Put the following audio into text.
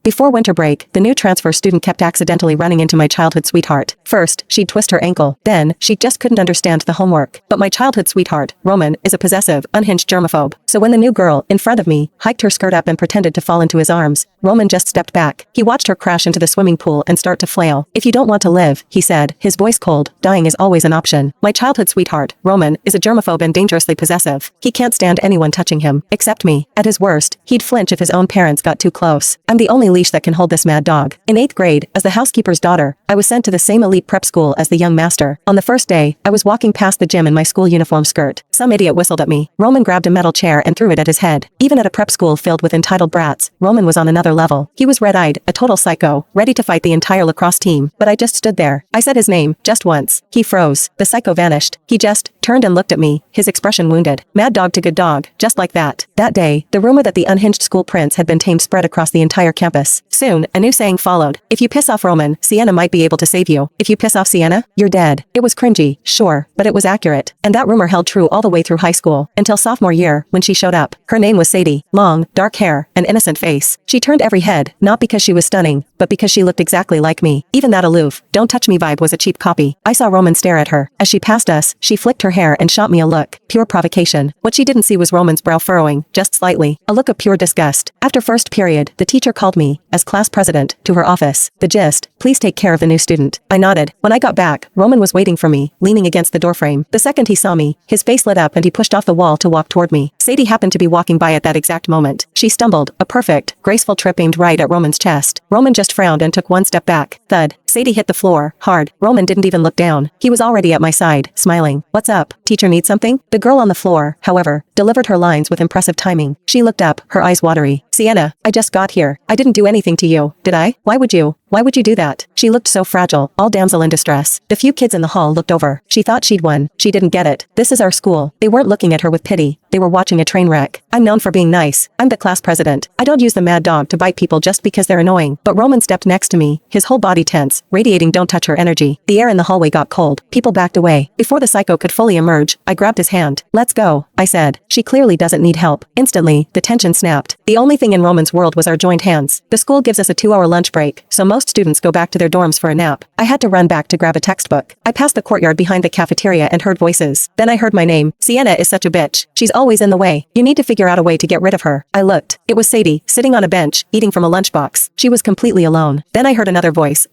Before winter break, the new transfer student kept accidentally running into my childhood sweetheart. First, she'd twist her ankle. Then, she just couldn't understand the homework. But my childhood sweetheart, Roman, is a possessive, unhinged germaphobe. So when the new girl, in front of me, hiked her skirt up and pretended to fall into his arms, Roman just stepped back. He watched her crash into the swimming pool and start to flail. "If you don't want to live," he said, his voice cold, "dying is always an option." My childhood sweetheart, Roman, is a germaphobe and dangerously possessive. He can't stand anyone touching him, except me. At his worst, he'd flinch if his own parents got too close. I'm the only leash that can hold this mad dog. In 8th grade, as the housekeeper's daughter, I was sent to the same elite prep school as the young master. On the first day, I was walking past the gym in my school uniform skirt. Some idiot whistled at me. Roman grabbed a metal chair and threw it at his head. Even at a prep school filled with entitled brats, Roman was on another level. He was red-eyed, a total psycho, ready to fight the entire lacrosse team. But I just stood there. I said his name, just once. He froze. The psycho vanished. He just turned and looked at me, his expression wounded. Mad dog to good dog, just like that. That day, the rumor that the unhinged school prince had been tamed spread across the entire campus. Soon, a new saying followed. "If you piss off Roman, Sienna might be able to save you. If you piss off Sienna, you're dead." It was cringy, sure, but it was accurate. And that rumor held true all the way through high school, until sophomore year, when she showed up. Her name was Sadie. Long, dark hair, an innocent face. She turned every head, not because she was stunning, but because she looked exactly like me. Even that aloof, "don't touch me" vibe was a cheap copy. I saw Roman stare at her. As she passed us, she flicked her hair and shot me a look. Pure provocation. What she didn't see was Roman's brow furrowing, just slightly. A look of pure disgust. After first period, the teacher called me, as class president, to her office. The gist: "Please take care of the new student." I nodded. When I got back, Roman was waiting for me, leaning against the doorframe. The second he saw me, his face lit up and he pushed off the wall to walk toward me. Sadie happened to be walking by at that exact moment. She stumbled, a perfect, graceful trip aimed right at Roman's chest. Roman just frowned and took one step back. Thud. Sadie hit the floor, hard. Roman didn't even look down. He was already at my side, smiling. "What's up? Teacher need something?" The girl on the floor, however, delivered her lines with impressive timing. She looked up, her eyes watery. "Sienna, I just got here. I didn't do anything to you, did I? Why would you do that?" She looked so fragile, all damsel in distress. The few kids in the hall looked over. She thought she'd won. She didn't get it. This is our school. They weren't looking at her with pity. They were watching a train wreck. I'm known for being nice. I'm the class president. I don't use the mad dog to bite people just because they're annoying. But Roman stepped next to me, his whole body tense, radiating "don't touch her" energy. The air in the hallway got cold. People backed away. Before the psycho could fully emerge, I grabbed his hand. "Let's go," I said. "She clearly doesn't need help." Instantly, the tension snapped. The only thing in Roman's world was our joined hands. The school gives us a 2-hour lunch break, so most students go back to their dorms for a nap. I had to run back to grab a textbook. I passed the courtyard behind the cafeteria and heard voices. Then I heard my name. "Sienna is such a bitch. She's always in the way. You need to figure out a way to get rid of her." I looked. It was Sadie, sitting on a bench, eating from a lunchbox. She was completely alone. Then I heard another voice.